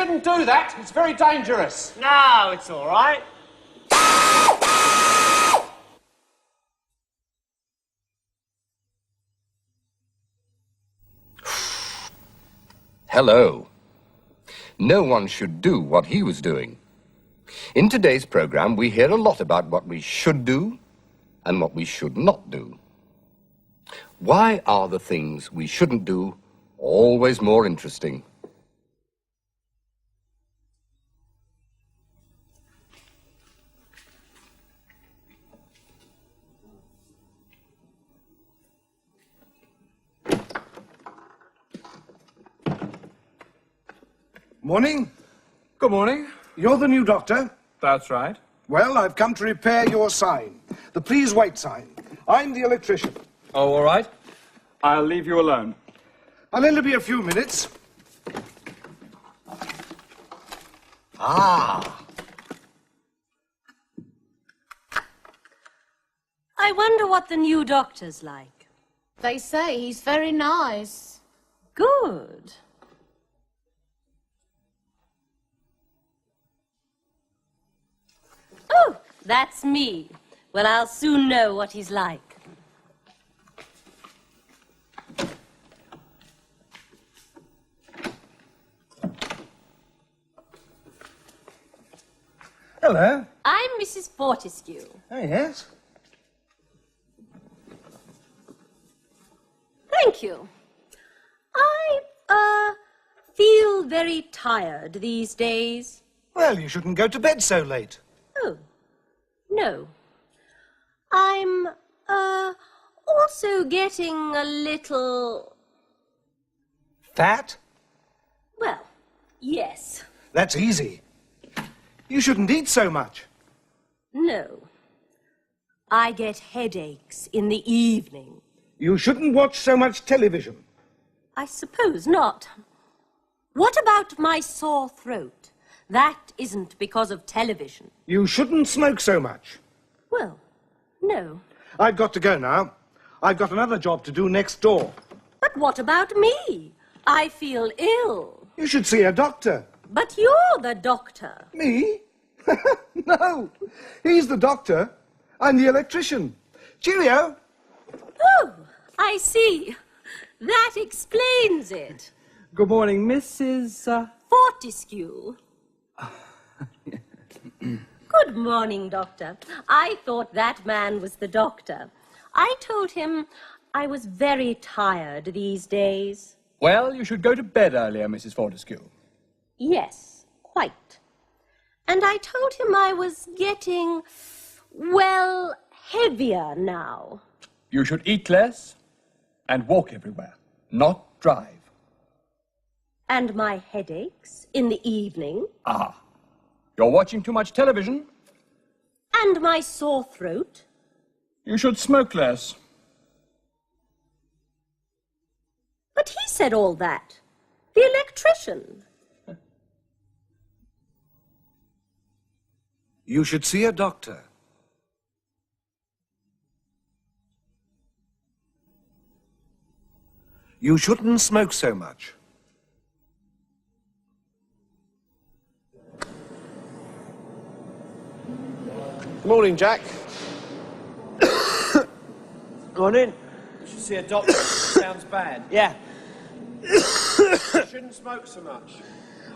shouldn't do that. It's very dangerous. No, it's all right. Hello. No one should do what he was doing. In today's program, we hear a lot about what we should do and what we should not do. Why are the things we shouldn't do always more interesting? Morning. Good morning. You're the new doctor? That's right. Well, I've come to repair your sign. The please wait sign. I'm the electrician. Oh, all right. I'll leave you alone. I'll only be a few minutes. Ah. I wonder what the new doctor's like. They say he's very nice. Good. Oh, that's me. Well, I'll soon know what he's like. Hello. I'm Mrs. Fortescue. Oh, yes. Thank you. I, feel very tired these days. Well, you shouldn't go to bed so late. Oh, no. I'm, also getting a little... Fat? Well, yes. That's easy. You shouldn't eat so much. No. I get headaches in the evening. You shouldn't watch so much television. I suppose not. What about my sore throat? That isn't because of television. You shouldn't smoke so much. Well, no. I've got to go now. I've got another job to do next door. But what about me? I feel ill. You should see a doctor. But you're the doctor. Me? No. He's the doctor. I'm the electrician. Cheerio. Oh, I see. That explains it. Good morning, Mrs. Fortescue. Good morning, Doctor. I thought that man was the doctor. I told him I was very tired these days. Well, you should go to bed earlier, Mrs. Fortescue. Yes, quite. And I told him I was getting, well, heavier now. You should eat less and walk everywhere, not drive. And my headaches in the evening. Ah, you're watching too much television. And my sore throat. You should smoke less. But he said all that. The electrician. You should see a doctor. You shouldn't smoke so much. Morning, Jack. Morning. You should see a doctor. Sounds bad. Yeah. You shouldn't smoke so much.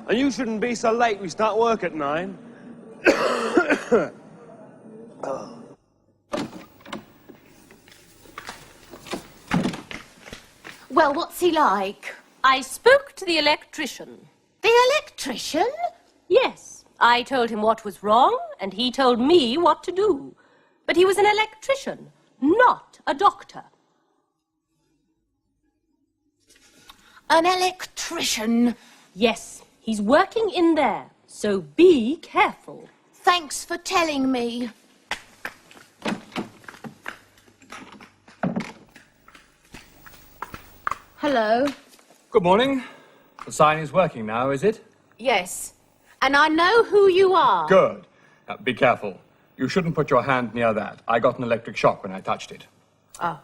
And you shouldn't be so late. We start work at 9. Well, what's he like? I spoke to the electrician. The electrician? Yes, I told him what was wrong, and he told me what to do. But he was an electrician, not a doctor. An electrician? Yes, he's working in there, so be careful. Thanks for telling me. Hello. Good morning. The sign is working now, is it? Yes. And I know who you are. Good. Be careful. You shouldn't put your hand near that. I got an electric shock when I touched it. Oh.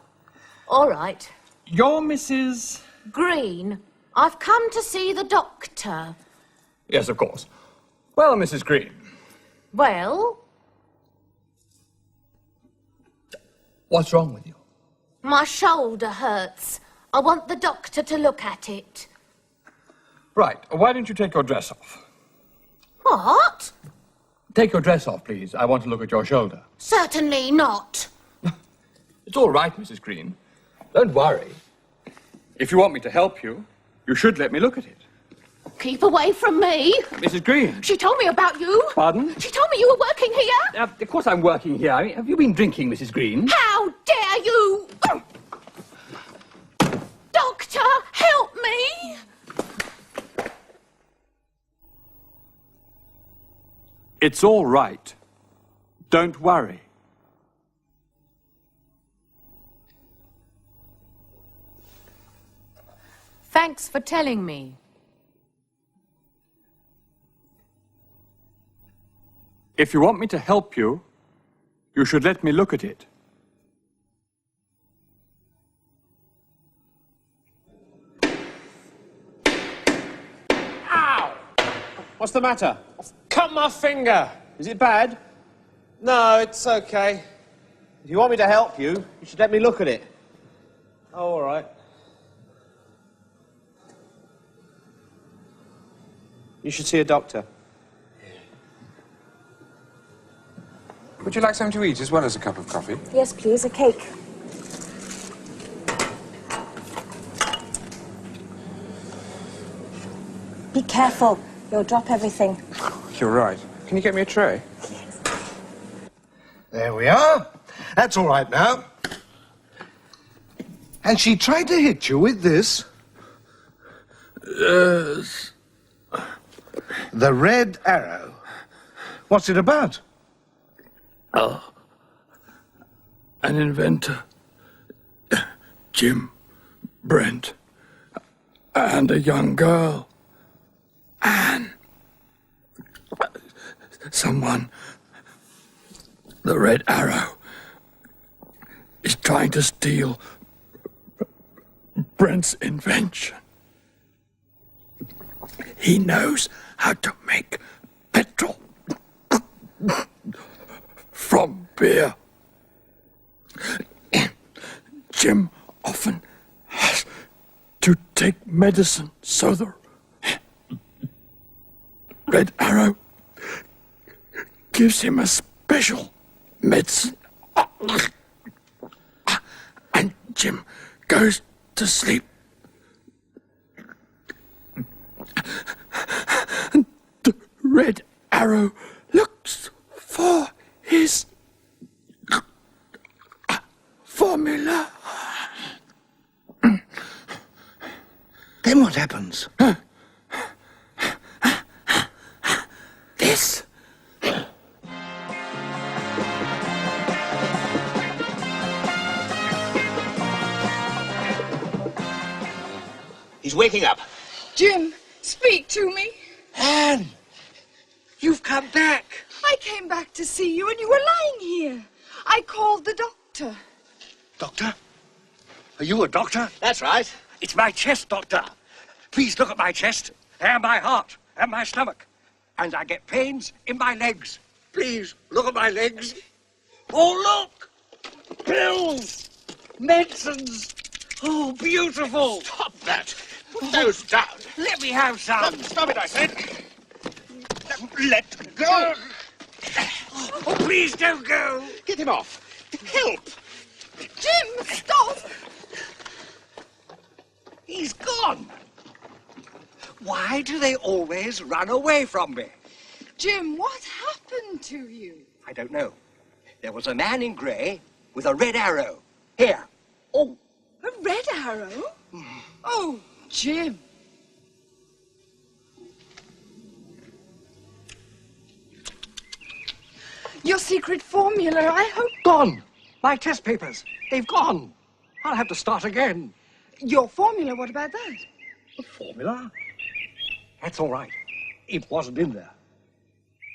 All right. You're Mrs... Green. I've come to see the doctor. Yes, of course. Well, Mrs. Green, Well, what's wrong with you? my shoulder hurts. I want the doctor to look at it. Right, why don't you take your dress off? What? Take your dress off, please. I want to look at your shoulder. Certainly not. It's all right, Mrs. Green. Don't worry. If you want me to help you, you should let me look at it. Keep away from me. Mrs. Green. She told me about you. Pardon? She told me you were working here. Of course I'm working here. I mean, have you been drinking, Mrs. Green? How dare you! Doctor, help me! It's all right. Don't worry. Thanks for telling me. If you want me to help you, you should let me look at it. Ow! What's the matter? I've cut my finger. Is it bad? No, it's okay. If you want me to help you, you should let me look at it. Oh, all right. You should see a doctor. Would you like something to eat as well as a cup of coffee? Yes, please, a cake. Be careful, you'll drop everything. You're right. Can you get me a tray? There we are. That's all right now. And she tried to hit you with this. Yes. The red arrow. What's it about? Oh. An inventor. Jim Brent. And a young girl. Anne. Someone. The red arrow is trying to steal Brent's invention. He knows how to make petrol from beer. Jim often has to take medicine, so the red arrow gives him a special medicine. And Jim goes to sleep. The red arrow looks for his formula. Then what happens? This. He's waking up. Jim, speak to me. Anne! You've come back. I came back to see you and you were lying here. I called the doctor. Doctor? Are you a doctor? That's right. It's my chest, doctor. Please look at my chest, and my heart, and my stomach. And I get pains in my legs. Please, look at my legs. Oh, look! Pills! Medicines! Oh, beautiful! Stop that. Put those down. Let me have some. Stop it, I said. Let go! Oh, please don't go! Get him off. Help! Jim, stop! He's gone. Why do they always run away from me? Jim, what happened to you? I don't know. There was a man in grey with a red arrow. Here. Oh. A red arrow? Oh, Jim. Your secret formula, I hope... Gone. My test papers. They've gone. I'll have to start again. Your formula, what about that? The formula? That's all right. It wasn't in there.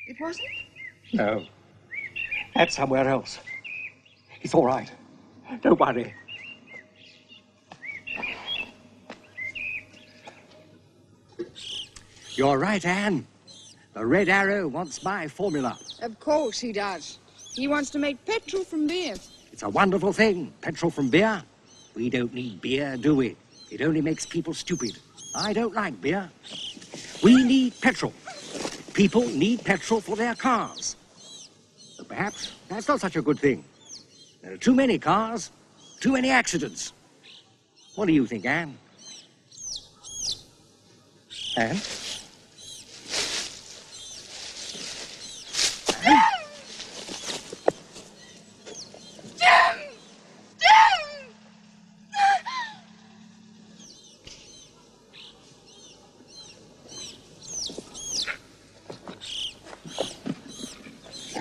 It wasn't? No. That's somewhere else. It's all right. Don't worry. You're right, Anne. The Red Arrow wants my formula. Of course he does. He wants to make petrol from beer. It's a wonderful thing, petrol from beer. We don't need beer, do we? It only makes people stupid. I don't like beer. We need petrol. People need petrol for their cars. But perhaps that's not such a good thing. There are too many cars, too many accidents. What do you think, Anne? Anne?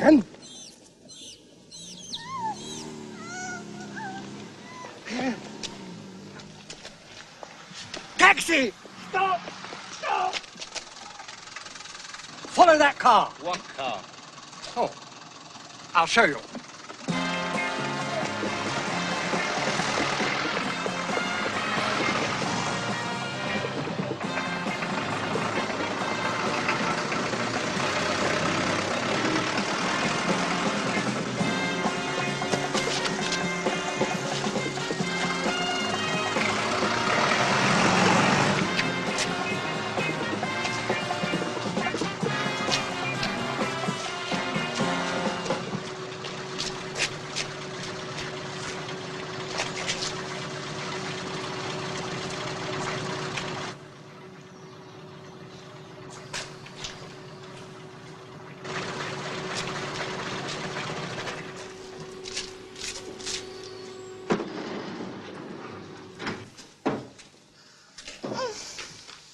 Anne? Taxi! Stop! Stop! Follow that car. What car? Oh, I'll show you.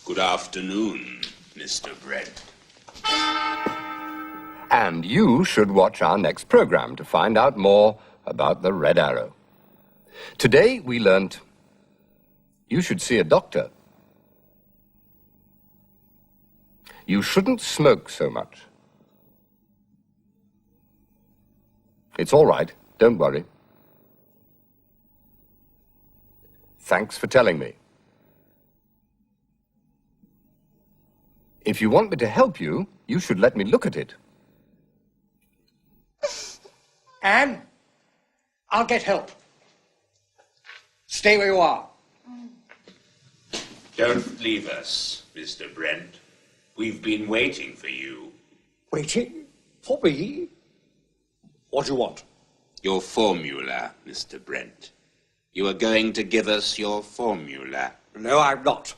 Good afternoon, Mr. Brent. And you should watch our next program to find out more about the Red Arrow. Today we learnt you should see a doctor. You shouldn't smoke so much. It's all right, don't worry. Thanks for telling me. If you want me to help you, you should let me look at it. Anne, I'll get help. Stay where you are. Don't leave us, Mr. Brent. We've been waiting for you. Waiting? For me? What do you want? Your formula, Mr. Brent. You are going to give us your formula. No, I'm not.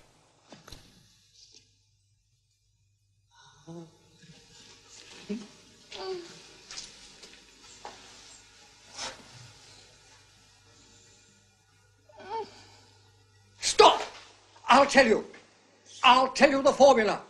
Stop! I'll tell you. I'll tell you the formula.